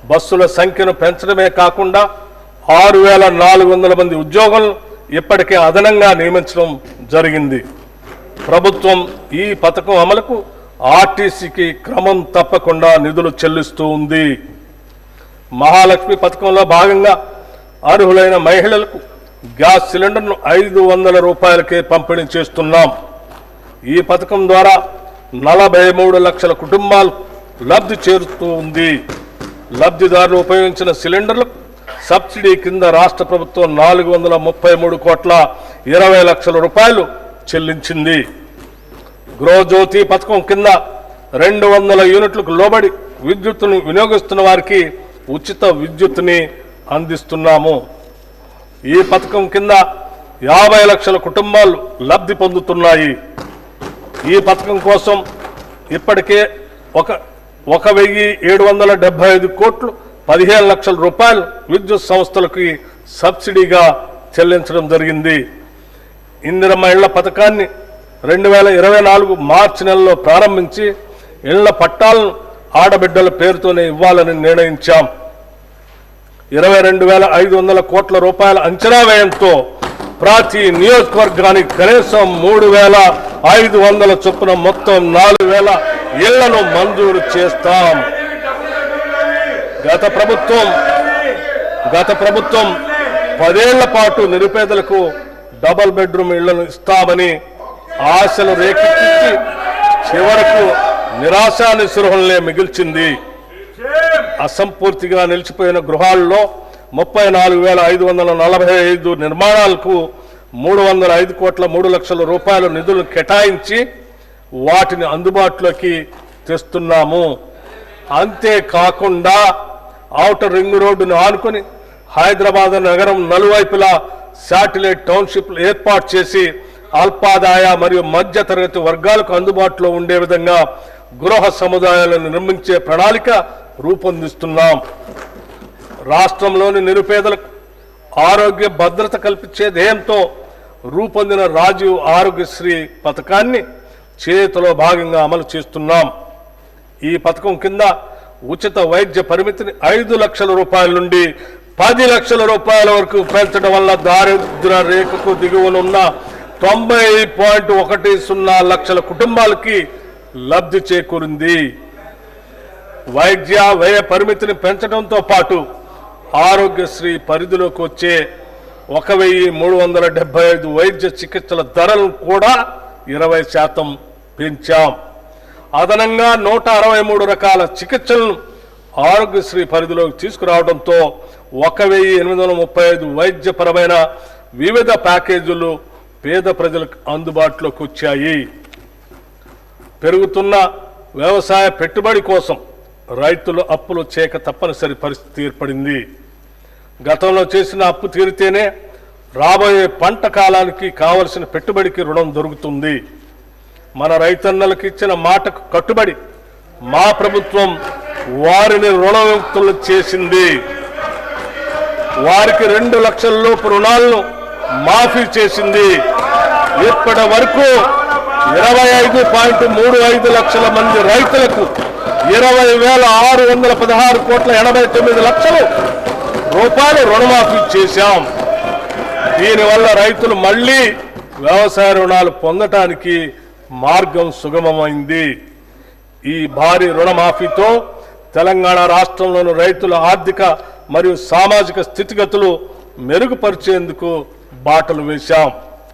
బస్సుల సంఖ్యను పెంచడమే కాకుండా 6,400 మంది ఉద్యోగులను ఇప్పటికే అదనంగా నియమించడం జరిగింది. ప్రభుత్వం ఈ పథకం అమలుకు ఆర్టీసీకి క్రమం తప్పకుండా నిధులు చెల్లిస్తూ ఉంది. మహాలక్ష్మి పథకంలో భాగంగా అర్హులైన మహిళలకు గ్యాస్ సిలిండర్ను 500 రూపాయలకే పంపిణీ చేస్తున్నాం. ఈ పథకం ద్వారా 43 లక్షల కుటుంబాలు లబ్ధి చేరుతూ ఉంది. లబ్ధిదారులు ఉపయోగించిన సిలిండర్లకు సబ్సిడీ కింద రాష్ట్ర ప్రభుత్వం 433,20 లక్షల చెల్లించింది. గృహజ్యోతి పథకం కింద 200 యూనిట్లకు లోబడి విద్యుత్తును వినియోగిస్తున్న వారికి ఉచిత విద్యుత్తుని అందిస్తున్నాము. ఈ పథకం కింద 50 లక్షల కుటుంబాలు లబ్ధి పొందుతున్నాయి. ఈ పథకం కోసం ఇప్పటికే 1,775 కోట్లు 15 లక్షల రూపాయలు విద్యుత్ సంస్థలకి సబ్సిడీగా చెల్లించడం జరిగింది. ఇందిరమ్మ ఇళ్ల పథకాన్ని 2024 మార్చి నెలలో ప్రారంభించి ఇళ్ల పట్టాలను ఆడబిడ్డల పేరుతోనే ఇవ్వాలని నిర్ణయించాం. 22,500 కోట్ల రూపాయల అంచనా వ్యయంతో ప్రతి నియోజకవర్గానికి కనీసం 3,500 చొప్పున మొత్తం 4,000 ఇళ్లను మంజూరు చేస్తాం. గత ప్రభుత్వం 10 ఏళ్ల పాటు నిరుపేదలకు డబుల్ బెడ్రూమ్ ఇళ్లను ఇస్తామని ఆశలు రేకెత్తించి చివరకు నిరాశా నిస్పృహలనే మిగిల్చింది. అసంపూర్తిగా నిలిచిపోయిన గృహాల్లో 34,545 నిర్మాణాలకు 305 కోట్ల 3 లక్షల రూపాయల నిధులు కేటాయించి వాటిని అందుబాటులోకి తెస్తున్నాము. అంతేకాకుండా ఔటర్ రింగ్ రోడ్డును ఆనుకొని హైదరాబాద్ నగరం నలువైపులా శాటిలైట్ టౌన్షిప్లు ఏర్పాటు చేసి అల్పాదాయ మరియు మధ్య తరగతి వర్గాలకు అందుబాటులో ఉండే విధంగా గృహ సముదాయాలను నిర్మించే ప్రణాళిక రూపొందిస్తున్నాం. రాష్ట్రంలోని నిరుపేదలకు ఆరోగ్య భద్రత కల్పించే ధ్యేయంతో రూపొందిన రాజీవ్ ఆరోగ్యశ్రీ పథకాన్ని చేతిలో భాగంగా అమలు చేస్తున్నాం. ఈ పథకం కింద ఉచిత వైద్య పరిమితిని 5 లక్షల రూపాయల నుండి 10 లక్షల రూపాయల వరకు పెంచడం వల్ల దారిద్ర్య రేఖకు దిగువనున్న 90.10 లక్షల కుటుంబాలకి లబ్ధి చేకూరింది. వైద్య వ్యయ పరిమితిని పెంచడంతో పాటు ఆరోగ్యశ్రీ పరిధిలోకి వచ్చే 1,375 వైద్య చికిత్సల ధరలను కూడా 20% పెంచాం. అదనంగా 163 రకాల చికిత్సలను ఆరోగ్యశ్రీ పరిధిలోకి తీసుకురావడంతో 1,835 వైద్యపరమైన వివిధ ప్యాకేజీలు పేద ప్రజలకు అందుబాటులోకి వచ్చాయి. పెరుగుతున్న వ్యవసాయ పెట్టుబడి కోసం రైతులు అప్పులు చేయక తప్పనిసరి పరిస్థితి ఏర్పడింది. గతంలో చేసిన అప్పు తీరితేనే రాబోయే పంట కాలానికి కావలసిన పెట్టుబడికి రుణం దొరుకుతుంది. మన రైతన్నలకు ఇచ్చిన మాటకు కట్టుబడి మా ప్రభుత్వం వారిని రుణవిముక్తులు చేసింది. వారికి 2 లక్షల లోపు రుణాలను మాఫీ చేసింది. ఇప్పటి వరకు 25.35 లక్షల మంది రైతులకు 20,616 కోట్ల 89 లక్షల రూపాయలు రుణమాఫీ చేశాం. దీనివల్ల రైతులు మళ్లీ వ్యవసాయ రుణాలు పొందటానికి మార్గం సుగమమైంది. ఈ భారీ రుణమాఫీతో తెలంగాణ రాష్ట్రంలోని రైతుల ఆర్థిక మరియు సామాజిక స్థితిగతులు మెరుగుపరిచేందుకు బాటలు వేశాం.